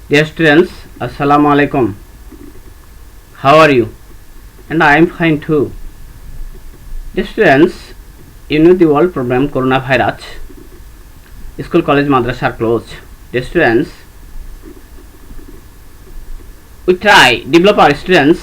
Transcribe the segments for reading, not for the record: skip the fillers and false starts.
Dear students, Assalamu alaikum. How are you? And I am fine too. Dear students, you know the world problem coronavirus. School, college, madrasa are closed. Dear students, we try develop our students.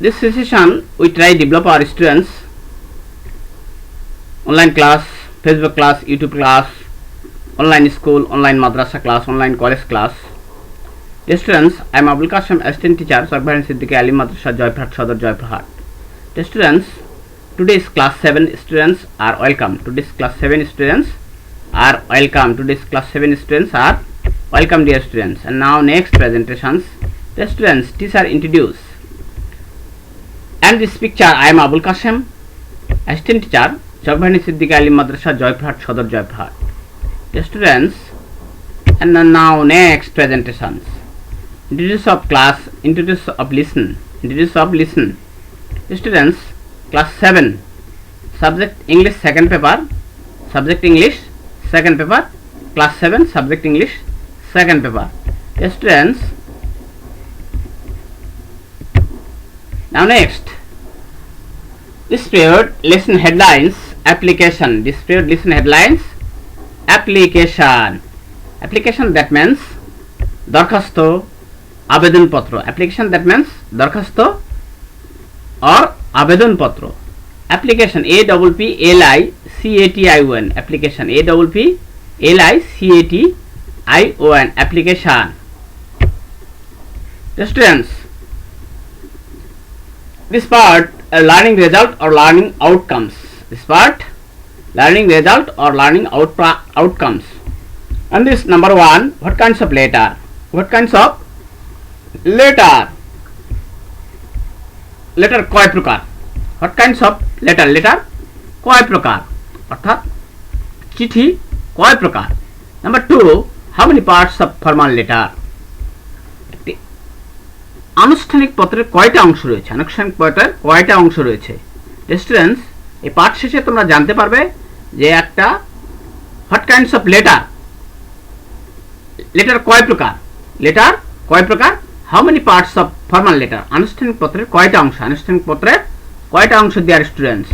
This session we try develop our students. Online class, Facebook class, YouTube class, online school, online madrasa class, online college class. Dear students, I am Abul Qasim, assistant teacher, Sarbahan Siddiqui Ali Madrasa, Joypurhat, Sadar Joypurhat. Dear students, today's class 7 students are welcome. Today's class 7 students are welcome. Today's class 7 students are welcome, dear students. And now next presentations. Dear students, teacher introduce. And this picture, I am Abul Qasim, assistant teacher, Sarbahan Siddiqui Ali Madrasa, Joypurhat, Sadar Joypurhat. Dear students, and now next presentations. Introduce of class, introduce of listen, introduce of listen. Students, class 7, subject English second paper, subject English second paper, class 7, subject English second paper. Students, now next, this period lesson headlines, application. This period lesson headlines, application. Application that means darkhasto, abedan patro. Application that means darkhasto or abedan patro. Application, A-P-P-L-I-C-A-T-I-O-N. Application, A-P-P-L-I-C-A-T-I-O-N. Application. The students, this part learning result or learning outcomes. This part learning result or learning outcomes. And this number 1, what kinds of letter? What kinds of letter? Letter কয় প্রকার? What kinds of letter? Letter কয় প্রকার? অর্থাৎ চিঠি কয় প্রকার? Number 2, how many parts of formal letter? আনুষ্ঠানিক পত্রের কয়টা অংশ রয়েছে? আনুষ্ঠানিক পত্রের কয়টা অংশ রয়েছে? স্টুডেন্টস, এই পাঠ শেষে তোমরা জানতে পারবে যে একটা what kinds of letter, letter কয় প্রকার, লেটার কয় প্রকার, how many parts of formal letter, আনুষ্ঠানিক পত্রের কয়টা অংশ, আনুষ্ঠানিক পত্রের কয়টা অংশ, dear students.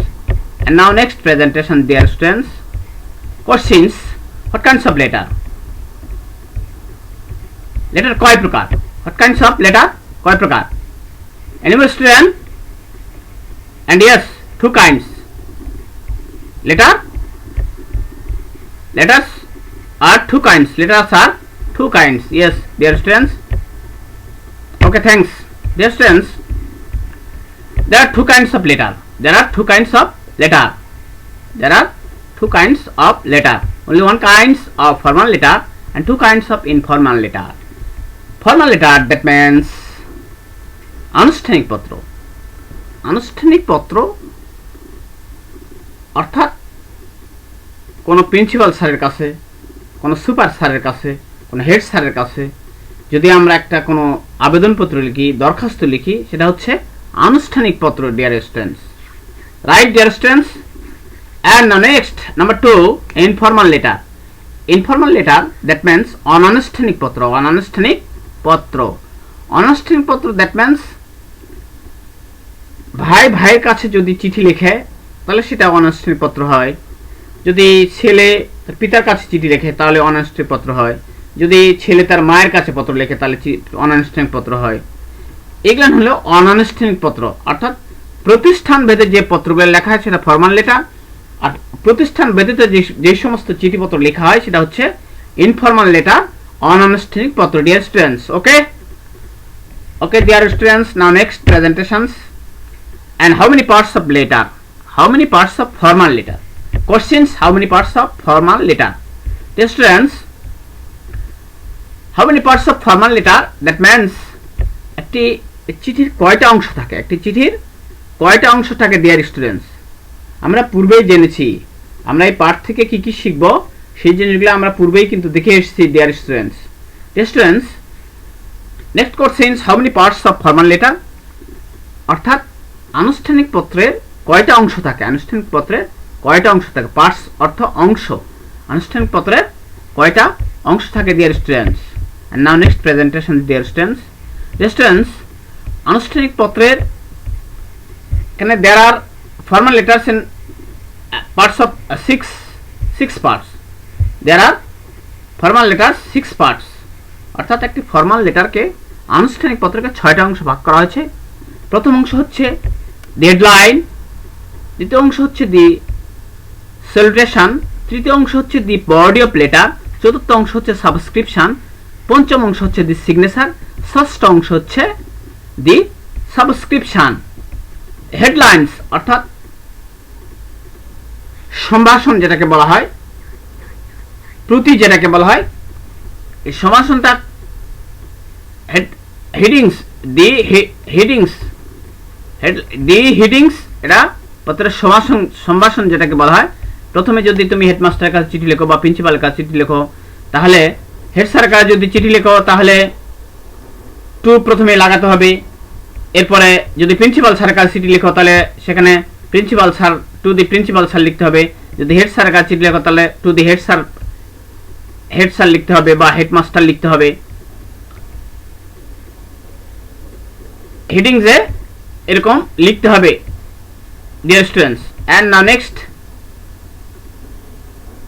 And now next presentation, dear students. Questions, what kinds of letter, letter কয় প্রকার, হোয়াট কাইন্ডস অফ লেটার কয় প্রকার? Anyway student, and yes, two kinds. Letters are two kinds. Letters are two kinds. Yes, dear students. Okay, thanks. Dear students, there are two kinds of letter. There are two kinds of letter. There are two kinds of letter. Only one kinds of formal letter and two kinds of informal letter. Formal letter, that means আনুষ্ঠানিক পত্র। আনুষ্ঠানিক পত্র অর্থাৎ কোনো principal স্যারের কাছে, কোনো super স্যারের কাছে, কোনো হেড স্যারের কাছে যদি আমরা একটা কোনো আবেদনপত্র লিখি, দরখাস্ত লিখি, সেটা হচ্ছে আনুষ্ঠানিক পত্র, dear students. Right, deer students. And next, number 2, informal letter. Informal letter, that means অনানুষ্ঠানিক পত্র। অনানুষ্ঠানিক পত্র, অনানুষ্ঠানিক পত্র, দ্যাট মিন্স ভাই ভাইয়ের কাছে যদি চিঠি লেখে তাহলে সেটা অনানুষ্ঠানিক পত্র হয়। যদি ছেলে তার পিতার কাছে চিঠি লেখে তাহলে অনানুষ্ঠানিক পত্র হয়। যদি ছেলে তার মায়ের কাছে পত্র লেখে তাহলে অনানুষ্ঠানিক পত্র হয়। এগুলো হলো অনানুষ্ঠানিক পত্র, অর্থাৎ প্রতিষ্ঠান ভেদে যে পত্রগুলো লেখা হয় সেটা ফর্মাল লেটার, আর প্রতিষ্ঠান ব্যতীত যে সমস্ত চিঠিপত্র লেখা হয় সেটা হচ্ছে ইনফর্মাল লেটার, অনানুষ্ঠানিক পত্র, dear students. Okay, okay, dear students, now next presentations. And how many parts of letter? How many parts of formal letter? Questions, how many parts of formal letter? Dear students, how many parts of formal letter? That means একটি চিঠির কয়টা অংশ থাকে, একটি চিঠির কয়টা অংশ থাকে, ডিয়ার স্টুডেন্টস। আমরা পূর্বেই জেনেছি, আমরা এই পাঠ থেকে কি কি শিখব সেই জিনিসগুলো আমরা পূর্বেই কিন্তু দেখে এসেছি, dear students. Deer students, next question, how many parts of formal letter? অর্থাৎ আনুষ্ঠানিক পত্রের কয়টা অংশ থাকে, আনুষ্ঠানিক পত্রের কয়টা অংশ থাকে? পার্টস অর্থ অংশ, আনুষ্ঠানিক পত্রের কয়টা অংশ থাকে dear students? And now next presentation dear students. Students, আনুষ্ঠানিক পত্রের এখানে there are formal letters in parts of six parts. There are formal letters 6 parts. অর্থাৎ একটি ফর্মাল লেটারকে আনুষ্ঠানিক পত্রকে 6টা অংশ ভাগ করা হয়েছে। প্রথম অংশ হচ্ছে ডেডলাইন, দ্বিতীয় অংশ হচ্ছে দি স্যালুটেশন, তৃতীয় অংশ হচ্ছে দি বডি অফ লেটার, চতুর্থ অংশ হচ্ছে সাবস্ক্রিপশন, পঞ্চম অংশ হচ্ছে দি সিগনেচার, ষষ্ঠ অংশ হচ্ছে দি সাবস্ক্রিপশন। হেডলাইন্স অর্থাৎ সম্ভাষণ যেটাকে বলা হয়, প্রতি যেটাকে বলা হয়, এই সম্ভাষণটা হেডিংস, হেডিংস এটা পত্রের সম্ভাষণ যেটাকে বলা হয়। প্রথমে যদি তুমি হেডমাস্টারের কাছে চিঠি লেখো বা প্রিন্সিপালের কাছে চিঠি লেখো, তাহলে হেড স্যারের কাছে যদি চিঠি লেখো তাহলে টু প্রথমে লাগাতে হবে। এরপরে যদি প্রিন্সিপাল স্যারের কাছে চিঠি লেখো তাহলে সেখানে principal sir two the principal sir লিখতে হবে। যদি হেড স্যারের কাছে চিঠি লেখো তাহলে টু দি হেড স্যার লিখতে হবে বা হেডমাস্টার লিখতে হবে। হেডিংসে এরকম লিখতে হবে dear students. And now next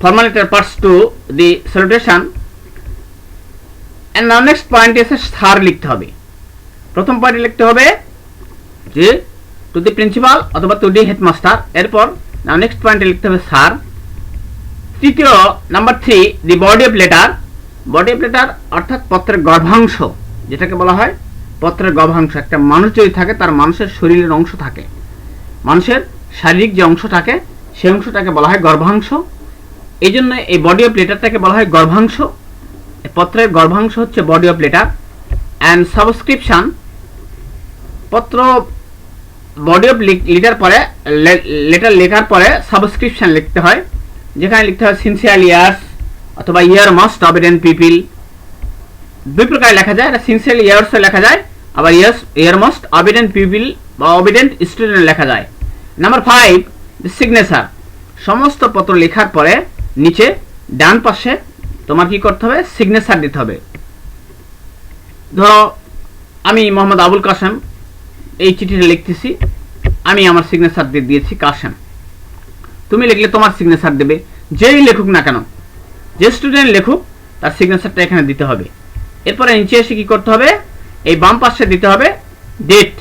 formal letter parts to the salutation. And now next point এসে স্যার লিখতে হবে। প্রথম পয়েন্টে লিখতে হবে যে টু দি প্রিন্সিপাল অথবা টু দি হেডমাস্টার। এরপর নাও নেক্সট পয়েন্টে লিখতে হবে স্যার। তৃতীয় number 3 the body of letter. Body of letter অর্থাৎ পত্রের গর্ভাংশ যেটাকে বলা হয়। পত্রের গর্ভাংশ, একটা মানুষ যদি থাকে তার মানুষের শরীরের অংশ থাকে, মানুষের শারীরিক যে অংশ থাকে সেই অংশটাকে বলা হয় গর্ভাংশ। এই জন্য এই বডি অফ লেটারটাকে বলা হয় গর্ভাংশ। পত্রের গর্ভাংশ হচ্ছে body of letter. And subscription, পত্র বডি অফ লেটার পরে লেটার লেখার পরে সাবস্ক্রিপশন লিখতে হয়, যেখানে লিখতে হয় সিনসিয়ারলি ইয়ার্স অথবা ইয়ার মাস্ট অবিডেন্ট পিপল। দুই প্রকার লেখা যায়, এটা সিনসিয়ারলি ইয়ার্সও লেখা যায়, আবার ইয়ার মাস্ট অবিডেন্ট পিপল বা অবিডেন্ট স্টুডেন্ট লেখা যায়। নাম্বার 5 দি সিগনেচার। সমস্ত পত্র লেখার পরে নিচে ডান পাশে তোমার কি করতে হবে? সিগনেচার দিতে হবে। ধরো আমি মোহাম্মদ আবুল কাসেম এই চিঠিটা লিখতেছি, আমি আমার সিগনেচার দিয়ে দিয়েছি কাসেম। তুমি লিখলে তোমার সিগনেচার দেবে, যেই লেখুক না কেন, যে স্টুডেন্ট লেখুক তার সিগনেচারটা এখানে দিতে হবে। এরপরে নিচে এসে কি করতে হবে? এই বাম পাশে দিতে হবে ডেট।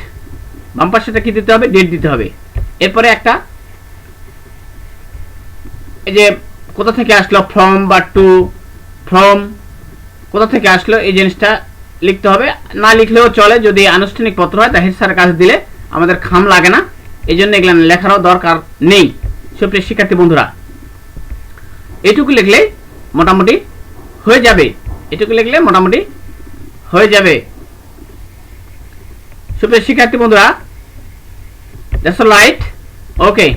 বাম পাশেটা কি দিতে হবে? ডেট দিতে হবে। এরপরে একটা এই যে কোথা থেকে আসলো ফ্রম বা টু, ফ্রম কোথা থেকে আসলো এই জিনিসটা লিখতে হবে। না লিখলেও চলে, যদি আনুষ্ঠানিক পত্র হয় তা হেড স্যারের কাছে দিলে আমাদের খাম লাগে না, এই জন্য এগুলো লেখারও দরকার নেই। সুপ্রিয় শিক্ষার্থী বন্ধুরা, এটুকু লিখলে মোটামুটি হয়ে যাবে, এটুকু লিখলে মোটামুটি হয়ে যাবে। সুপ্রিয় শিক্ষার্থী বন্ধুরা, that's all right. Okay,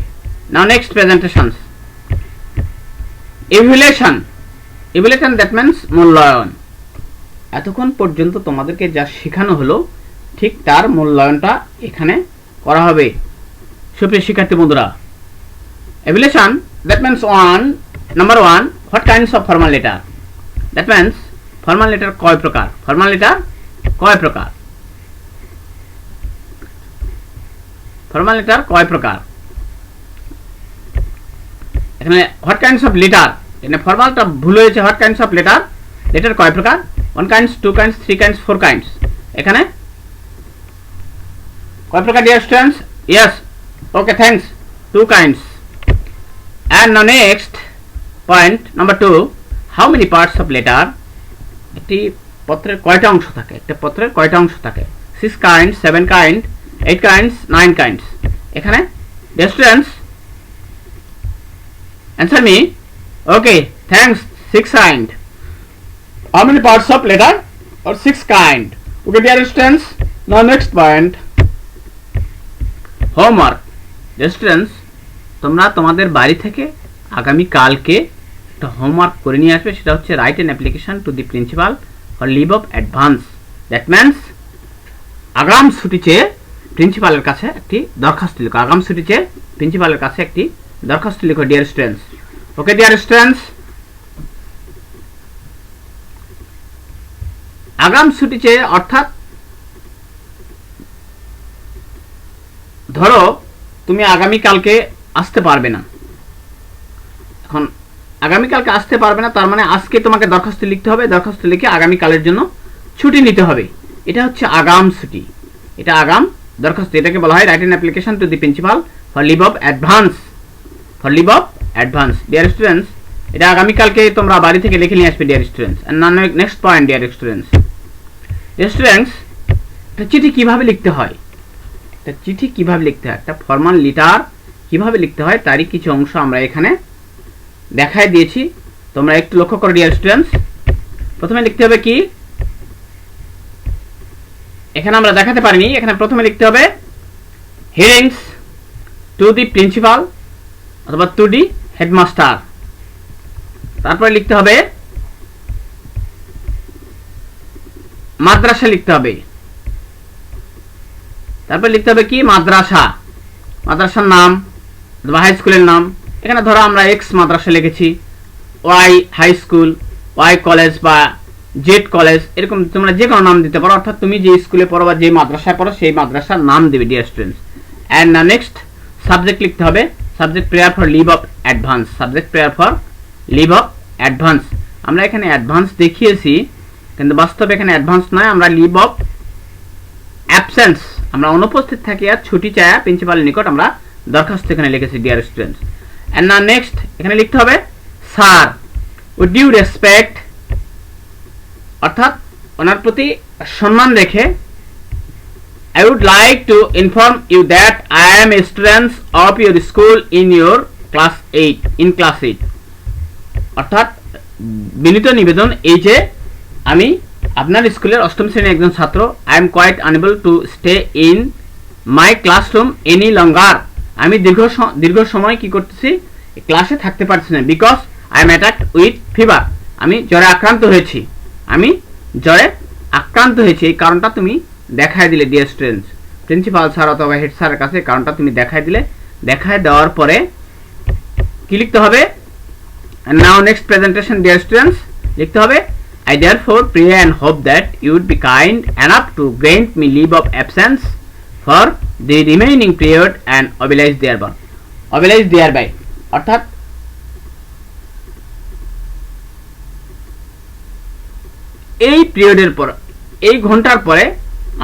now next presentations. Evaluation. Evaluation that means মূল্যায়ন। এতক্ষণ পর্যন্ত তোমাদেরকে যা শেখানো হলো ঠিক তার মূল্যায়নটা এখানে করা হবে। সুপ্রিয় শিক্ষার্থী বন্ধুরা, evaluation that means number 1 what kinds of formal letter, that means formal letter কয় প্রকার, formal letter কয় প্রকার, formal letter কয় প্রকার। এখানে what kinds of letter, এখানে ফর্মালটা ভুল হয়েছে। what kinds of letter, letter কয় প্রকার? 1 kinds, 2 kinds, 3 kinds, 4 kinds। এখানে কয় প্রকার dear students? Yes, okay, thanks, 2 kinds। And now next point number 2, how many parts of letter, একটি পত্রের কয়টা অংশ থাকে, একটা পত্রের কয়টা অংশ থাকে? 6 kinds, 7 kinds, 8 kinds, 9 kinds। এখানে dear students answer me। Okay, thanks, 6 kind। How many parts of letter? Or 6 kind। Okay dear students, now next point, homework। dear students, তোমরা তোমাদের বাড়ি থেকে আগামী কালকে একটা হোমওয়ার্ক করে নিয়ে আসবে, সেটা হচ্ছে write an application to the principal for leave of advance. That means আগাম ছুটি চেয়ে প্রিন্সিপালের কাছে একটি দরখাস্ত লিখো। আগাম ছুটি চেয়ে প্রিন্সিপালের কাছে একটি দরখাস্ত লিখো dear students. Okay dear students, আগাম ছুটি চেয়ে অর্থাৎ ধরো তুমি আগামীকালকে আসতে পারবে না, এখন আগামীকালকে আসতে পারবে না তার মানে আজকে তোমাকে দরখাস্ত লিখতে হবে, দরখাস্ত লিখে আগামীকালের জন্য ছুটি নিতে হবে। এটা হচ্ছে আগাম ছুটি, এটা আগাম দরখাস্ত। এটাকে বলা হয় write an application to the principal for leave of advance, for leave of advance. Dear students, এটা আগামীকালকে তোমরা বাড়ি থেকে লিখে নিয়ে আসবে dear students. Next point dear students, একটা চিঠি কিভাবে লিখতে হয়, একটা চিঠি কিভাবে লিখতে হয়, একটা ফর্মাল লেটার কিভাবে লিখতে হয় তারই কিছু অংশ আমরা এখানে দেখাই দিয়েছি, তোমরা একটু লক্ষ্য করো ডিয়ার স্টুডেন্টস। প্রথমে লিখতে হবে কি, এখানে আমরা দেখাতে পারিনি, এখানে প্রথমে লিখতে হবে হিয়ারিংস টু দি প্রিন্সিপাল অথবা টু দি হেডমাস্টার। তারপরে লিখতে হবে মাদ্রাসা লিখতে হবে, তারপর লিখতে হবে কি মাদ্রাসা, মাদ্রাসার নাম অথবা হাই স্কুলের নাম। এখানে ধরো আমরা এক্স মাদ্রাসা লিখেছি, Y high school, Y college বা জেড কলেজ, এরকম তোমরা যে কোনো নাম দিতে পারো, অর্থাৎ তুমি যে স্কুলে পড়ো বা যে মাদ্রাসায় পড়ো সেই মাদ্রাসার নাম দেবে dear students. And next subject লিখতে হবে, subject prayer for leave of advance, subject prayer for leave of advance. আমরা এখানে অ্যাডভান্স দেখিয়েছি কিন্তু বাস্তবে এখানে অ্যাডভান্স নয়, আমরা লিভ অফ অ্যাবসেন্স, আমরা অনুপস্থিত থাকি আর ছুটি চায়া প্রিন্সিপালের নিকট আমরা দরখাস্ত এখানে লিখেছি ডিয়ার স্টুডেন্টস। অ্যান্ড নেক্সট এখানে লিখতে হবে স্যার উইথ ডিউ রেসপেক্ট, অর্থাৎ ওনার প্রতি সম্মান রেখে I would like to inform you that I am a student of your school in your class 8, in class 8, অর্থাৎ বিনীত নিবেদন এই যে আমি আপনার স্কুলের অষ্টম শ্রেণীর একজন ছাত্র, I am quite unable to stay in my classroom any longer, আমি দীর্ঘ সময় কি করতেছি ক্লাসে থাকতে পারছি না, because I am attacked with fever, আমি জ্বরে আক্রান্ত হয়েছি, আমি জ্বরে আক্রান্ত হয়েছি। এই কারণটা তুমি দেখায় দিলে ডিয়ার স্টুডেন্টস প্রিন্সিপাল স্যার অথবা হেড স্যারের কাছে, কারণটা তুমি দেখায় দিলে। দেখায় দেওয়ার পরে কি লিখতে হবে, নাও নেক্সট প্রেজেন্টেশন ডিয়ার স্টুডেন্টস লিখতে হবে I therefore pray and hope that you would be kind enough to grant me leave of absence for the remaining period and oblige thereby, oblige thereby, অর্থাৎ এই পিরিয়ডের পর এই ঘন্টার পরে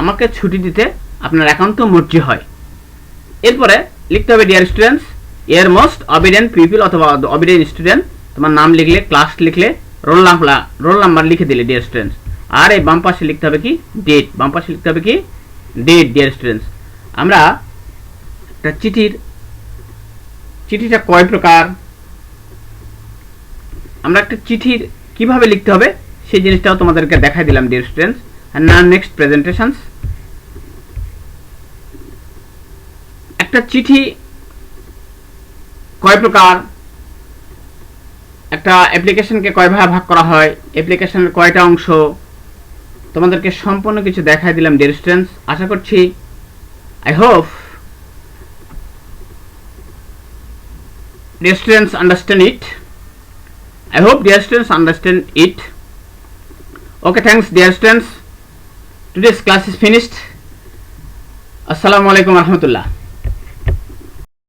আমাকে ছুটি দিতে আপনার একান্ত মর্জি হয়। এরপরে লিখতে হবে ডিয়ার স্টুডেন্টস এর মোস্ট অবিডেন্ট পিপল অথবা অবিডেন্ট স্টুডেন্ট, তোমার নাম লিখলে, ক্লাস লিখলে, রোল নাম্বার লিখে দিলে ডিয়ার স্টুডেন্টস। আর এই বাম পাশে লিখতে হবে কি ডেট, বাম পাশে লিখতে হবে কি ডেট ডিয়ার স্টুডেন্টস। আমরা একটা চিঠিটা কয় প্রকার, আমরা একটা চিঠির কিভাবে লিখতে হবে সেই জিনিসটাও তোমাদেরকে দেখাই দিলাম dear students. and now next presentations, একটা চিঠি কয় প্রকার, একটা অ্যাপ্লিকেশনকে কয় ভাগে ভাগ করা হয়, অ্যাপ্লিকেশনের কয়টা অংশ, তোমাদেরকে সম্পূর্ণ কিছু দেখাই দিলাম ডিয়ার স্টুডেন্টস। আশা করছি I hope dear students understand it. I hope dear students understand it. Okay, thanks dear students. Today's class is finished. Assalamu alaikum warahmatullah.